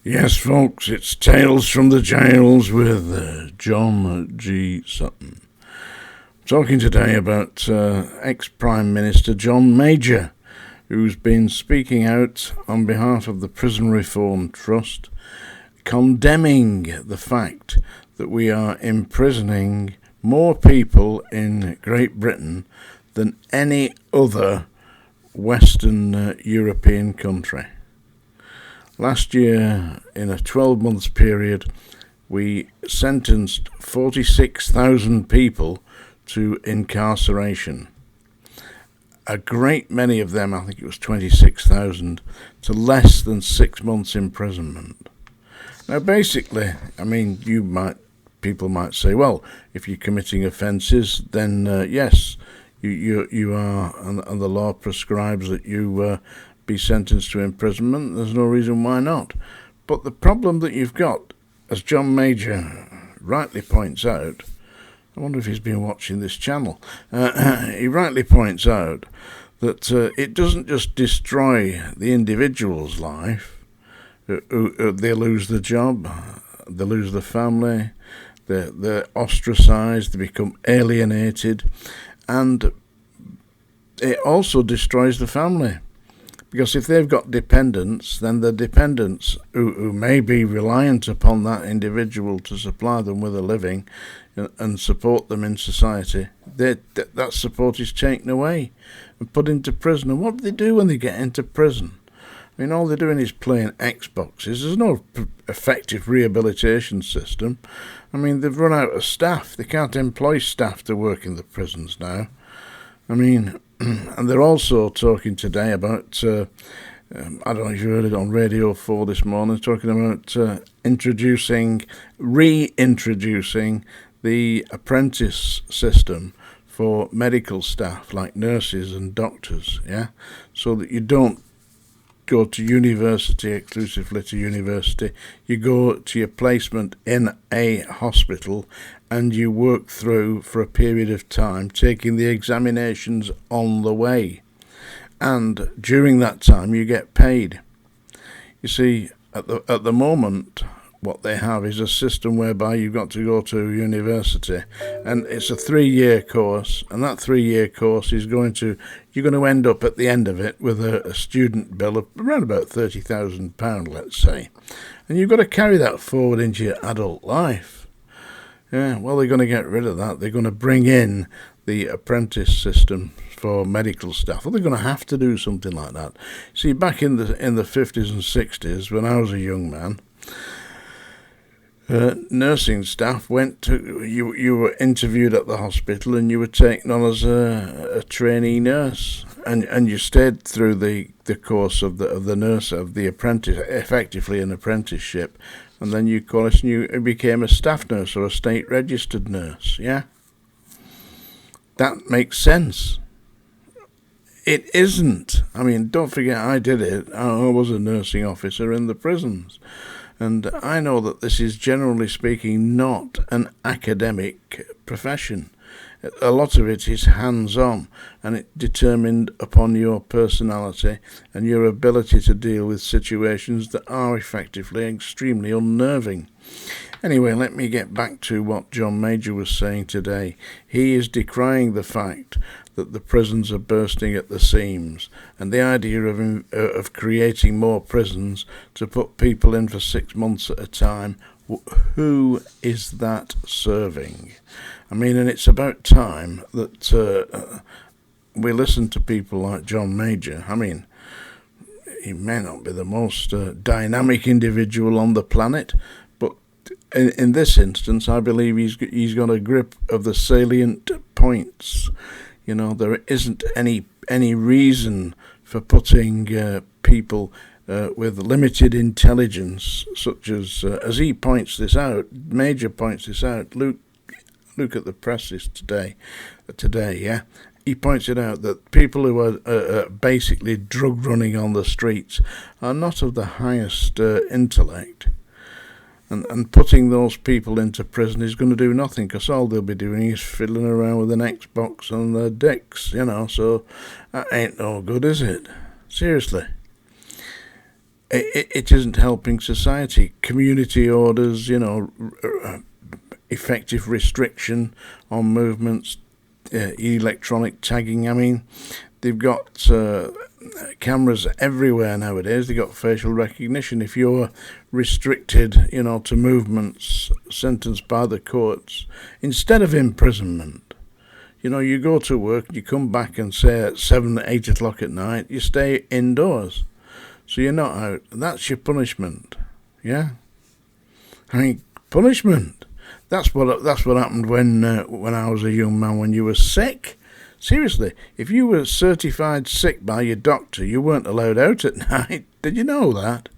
Yes, folks, it's Tales from the Jails with John G. Sutton. Talking today about ex-Prime Minister John Major, who's been speaking out on behalf of the Prison Reform Trust, condemning the fact that we are imprisoning more people in Great Britain than any other Western European country. Last year, in a 12-month period, we sentenced 46,000 people to incarceration. A great many of them, I think it was 26,000, to less than 6 months imprisonment. Now, basically, people might say, well, if you're committing offences, then yes, you are, and the law prescribes that you be sentenced to imprisonment. There's no reason why not. But the problem that you've got, as John Major rightly points out, I wonder if he's been watching this channel, he rightly points out that it doesn't just destroy the individual's life. They lose the job, they lose the family, they're ostracised, they become alienated, and it also destroys the family. Because if they've got dependents, then the dependents who may be reliant upon that individual to supply them with a living and support them in society, that support is taken away and put into prison. And what do they do when they get into prison? I mean, all they're doing is playing Xboxes. There's no effective rehabilitation system. I mean, they've run out of staff. They can't employ staff to work in the prisons now. I mean, and they're also talking today about, I don't know if you heard it on Radio 4 this morning, talking about reintroducing the apprentice system for medical staff like nurses and doctors, yeah? So that you don't go to university exclusively to university, you go to your placement in a hospital and you work through for a period of time, taking the examinations on the way. And during that time, you get paid. You see, at the moment, what they have is a system whereby you've got to go to university, and it's a 3-year course, and that 3-year course is you're going to end up at the end of it with a student bill of around about £30,000, let's say. And you've got to carry that forward into your adult life. Yeah, well, they're going to get rid of that. They're going to bring in the apprentice system for medical staff. Well, they're going to have to do something like that. See, back in the 50s and 60s, when I was a young man, nursing staff went to you were interviewed at the hospital and you were taken on as a trainee nurse, and you stayed through the course of the nurse, of the apprentice, effectively an apprenticeship. And then you qualified and you became a staff nurse or a state registered nurse, yeah? That makes sense. It isn't. I mean, don't forget I did it. I was a nursing officer in the prisons. And I know that this is, generally speaking, not an academic profession. A lot of it is hands-on, and it's determined upon your personality and your ability to deal with situations that are effectively extremely unnerving. Anyway, let me get back to what John Major was saying today. He is decrying the fact that the prisons are bursting at the seams, and the idea of creating more prisons to put people in for 6 months at a time, who is that serving? I mean, and it's about time that we listen to people like John Major. I mean, he may not be the most dynamic individual on the planet, but in this instance, I believe he's got a grip of the salient points. You know, there isn't any reason for putting people with limited intelligence, such as he points this out, Major points this out. Look at the presses today, yeah? He points it out that people who are basically drug running on the streets are not of the highest intellect. And putting those people into prison is going to do nothing, because all they'll be doing is fiddling around with an Xbox and their dicks, you know, so that ain't no good, is it? Seriously. it isn't helping society. Community orders, effective restriction on movements, electronic tagging. I mean, they've got cameras everywhere nowadays. They've got facial recognition. If you're restricted, to movements sentenced by the courts, instead of imprisonment, you go to work, you come back and say at 7, 8 o'clock at night, you stay indoors. So you're not out. That's your punishment. Yeah? I mean, punishment. That's what happened when I was a young man, when you were sick. Seriously, if you were certified sick by your doctor, you weren't allowed out at night. Did you know that?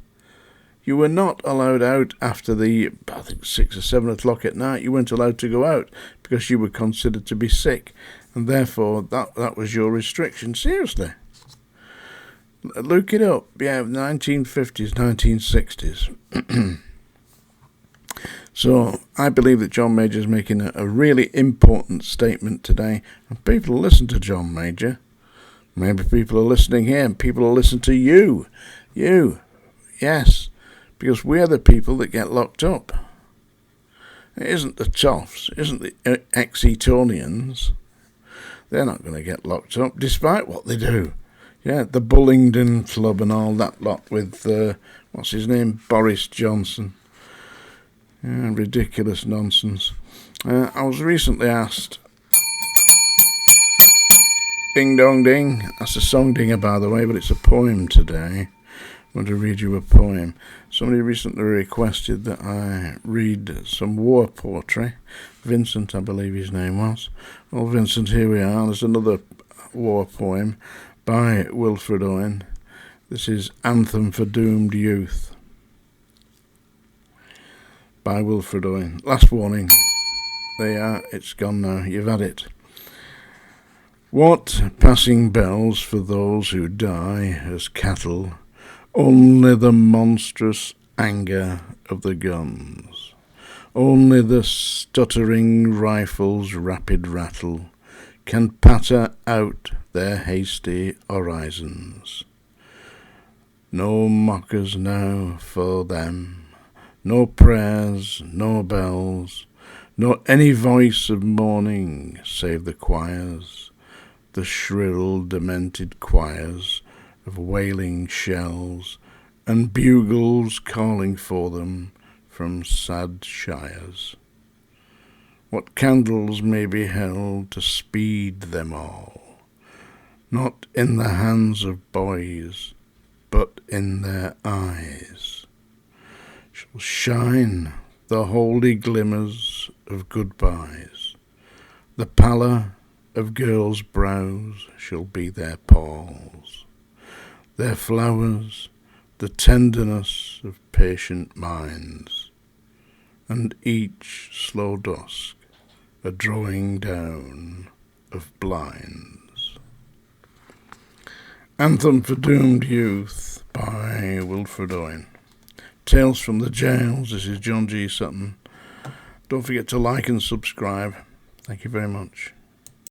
You were not allowed out after I think 6 or 7 o'clock at night. You weren't allowed to go out because you were considered to be sick. And therefore, that was your restriction. Seriously. Look it up. Yeah, 1950s, 1960s. So I believe that John Major is making a really important statement today. And people listen to John Major. Maybe people are listening here and people will listen to you. You. Yes. Because we're the people that get locked up. It isn't the toffs. It isn't the ex-Etonians. They're not going to get locked up despite what they do. Yeah, the Bullingdon Club and all that lot with, what's his name, Boris Johnson. Yeah, ridiculous nonsense. I was recently asked, ding dong ding, that's a song dinger by the way, but it's a poem today. I'm going to read you a poem. Somebody recently requested that I read some war poetry. Vincent, I believe his name was. Well, Vincent, here we are. There's another war poem by Wilfred Owen. This is Anthem for Doomed Youth by Wilfred Owen. Last warning. There you are. It's gone now. You've had it. What passing bells for those who die as cattle? Only the monstrous anger of the guns. Only the stuttering rifles' rapid rattle can patter out their hasty horizons. No mockers now for them, no prayers, no bells, nor any voice of mourning save the choirs, the shrill, demented choirs of wailing shells and bugles calling for them from sad shires. What candles may be held to speed them all, not in the hands of boys, but in their eyes, shall shine the holy glimmers of goodbyes. The pallor of girls' brows shall be their palls, their flowers the tenderness of patient minds, and each slow dusk a drawing down of blinds. Anthem for Doomed Youth by Wilfred Owen. Tales from the Jails. This is John G. Sutton. Don't forget to like and subscribe. Thank you very much.